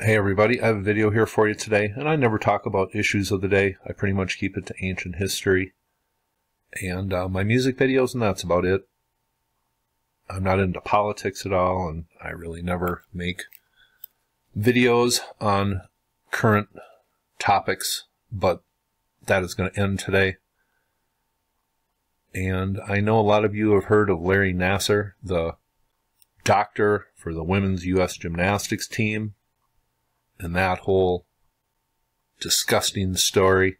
Hey everybody, I have a video here for you today, and I never talk about issues of the day. I pretty much keep it to ancient history and my music videos, and that's about it. I'm not into politics at all, and I really never make videos on current topics, but that is going to end today. And I know a lot of you have heard of Larry Nassar, the doctor for the women's U.S. gymnastics team, and that whole disgusting story.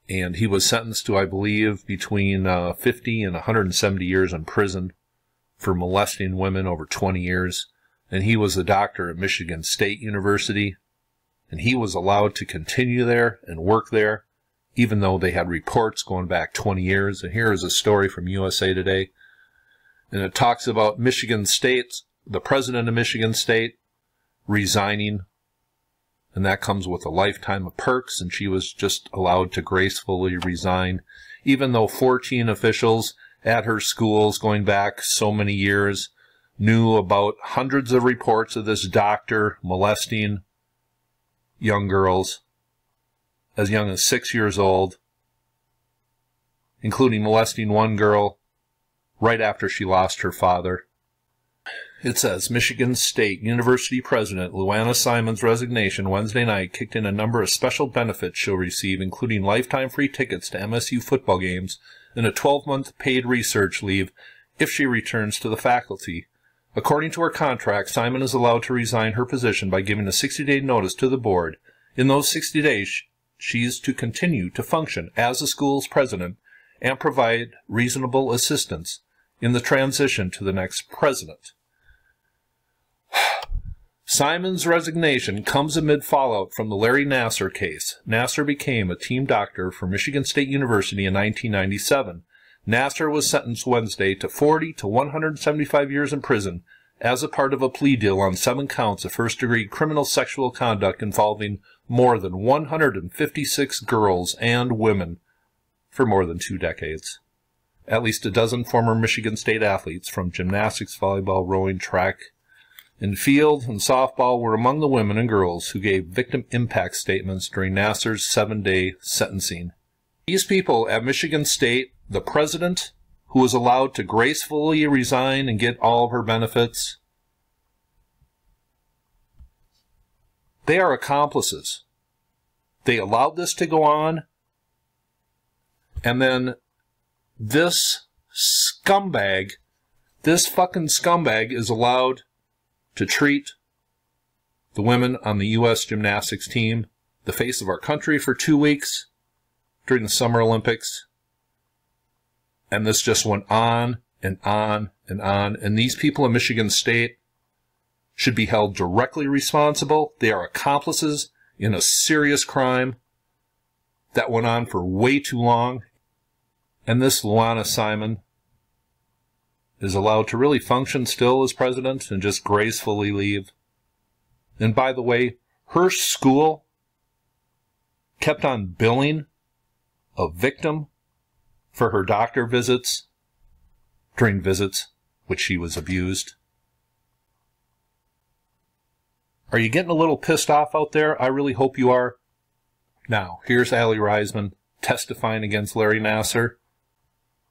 And he was sentenced to, I believe, between 50 and 170 years in prison for molesting women over 20 years. And he was a doctor at Michigan State University, and he was allowed to continue there and work there, even though they had reports going back 20 years. And here is a story from USA Today. And it talks about Michigan State, the president of Michigan State, resigning. And that comes with a lifetime of perks, and she was just allowed to gracefully resign, even though 14 officials at her schools going back so many years knew about hundreds of reports of this doctor molesting young girls as young as 6 years old, including molesting one girl right after she lost her father. It says, Michigan State University President Aly Raisman's resignation Wednesday night kicked in a number of special benefits she'll receive, including lifetime free tickets to MSU football games and a 12-month paid research leave if she returns to the faculty. According to her contract, Simon is allowed to resign her position by giving a 60-day notice to the board. In those 60 days, she is to continue to function as the school's president and provide reasonable assistance in the transition to the next president. Simon's resignation comes amid fallout from the Larry Nassar case. Nassar became a team doctor for Michigan State University in 1997. Nassar was sentenced Wednesday to 40 to 175 years in prison as a part of a plea deal on 7 counts of first-degree criminal sexual conduct involving more than 156 girls and women for more than 2 decades. At least a dozen former Michigan State athletes from gymnastics, volleyball, rowing, track, and field and softball were among the women and girls who gave victim impact statements during Nassar's 7-day sentencing. These people at Michigan State, the president, who was allowed to gracefully resign and get all of her benefits, they are accomplices. They allowed this to go on, and then this scumbag, this fucking scumbag is allowed to treat the women on the U.S. gymnastics team, the face of our country, for 2 weeks during the Summer Olympics. And this just went on and on and on. And these people in Michigan State should be held directly responsible. They are accomplices in a serious crime that went on for way too long. And this Aly Raisman is allowed to really function still as president and just gracefully leave. And by the way, her school kept on billing a victim for her doctor visits during visits which she was abused. Are you getting a little pissed off out there? I really hope you are. Now, here's Aly Raisman testifying against Larry Nassar.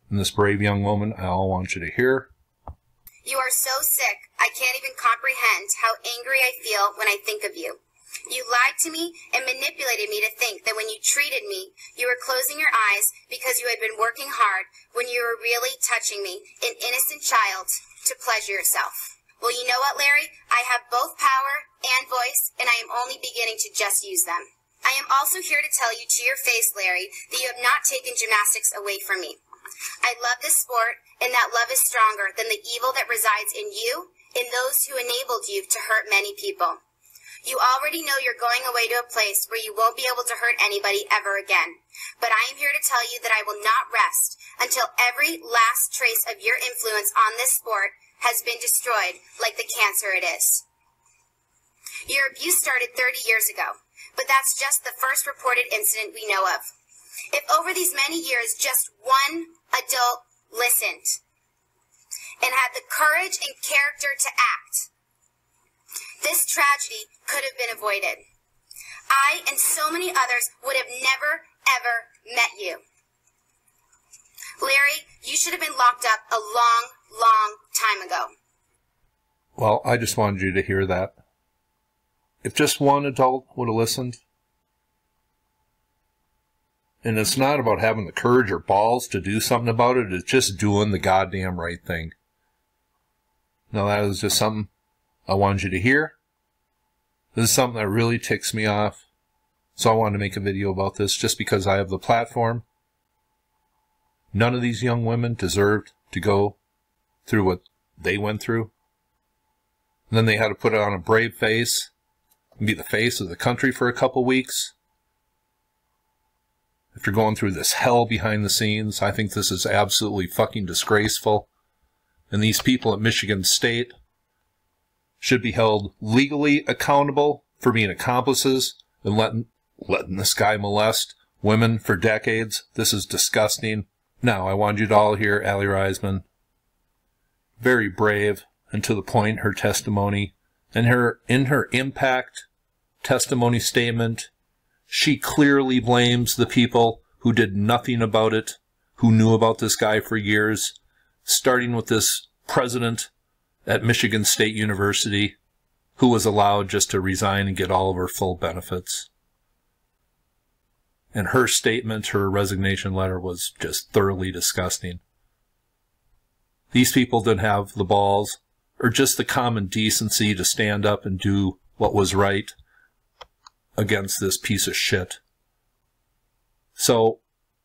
And this brave young woman, I all want you to hear. You are so sick, I can't even comprehend how angry I feel when I think of you. You lied to me and manipulated me to think that when you treated me, you were closing your eyes because you had been working hard when you were really touching me, an innocent child, to pleasure yourself. Well, you know what, Larry? I have both power and voice, and I am only beginning to just use them. I am also here to tell you to your face, Larry, that you have not taken gymnastics away from me. I love this sport, and that love is stronger than the evil that resides in you and those who enabled you to hurt many people. You already know you're going away to a place where you won't be able to hurt anybody ever again. But I am here to tell you that I will not rest until every last trace of your influence on this sport has been destroyed like the cancer it is. Your abuse started 30 years ago, but that's just the first reported incident we know of. If over these many years just one adult listened and had the courage and character to act, This tragedy could have been avoided. I and so many others would have never, ever met you. Larry, you should have been locked up a long, long time ago. Well, I just wanted you to hear that. If just one adult would have listened. And it's not about having the courage or balls to do something about it. It's just doing the goddamn right thing. Now, that was just something I wanted you to hear. This is something that really ticks me off. So I wanted to make a video about this just because I have the platform. None of these young women deserved to go through what they went through. And then they had to put on a brave face and be the face of the country for a couple weeks. After going through this hell behind the scenes, I think this is absolutely fucking disgraceful. And these people at Michigan State should be held legally accountable for being accomplices and letting this guy molest women for decades. This is disgusting. Now, I want you to all hear Aly Raisman. Very brave and to the point, her testimony. And in her impact testimony statement, she clearly blames the people who did nothing about it, who knew about this guy for years, starting with this president at Michigan State University, who was allowed just to resign and get all of her full benefits. And her statement, her resignation letter, was just thoroughly disgusting. These people didn't have the balls or just the common decency to stand up and do what was right against this piece of shit. So,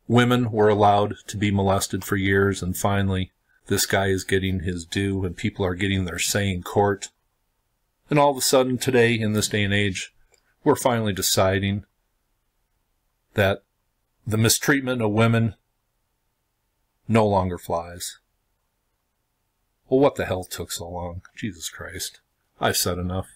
women were allowed to be molested for years, and finally, this guy is getting his due, and people are getting their say in court. And all of a sudden, today, in this day and age, we're finally deciding that the mistreatment of women no longer flies. Well, what the hell took so long? Jesus Christ. I've said enough.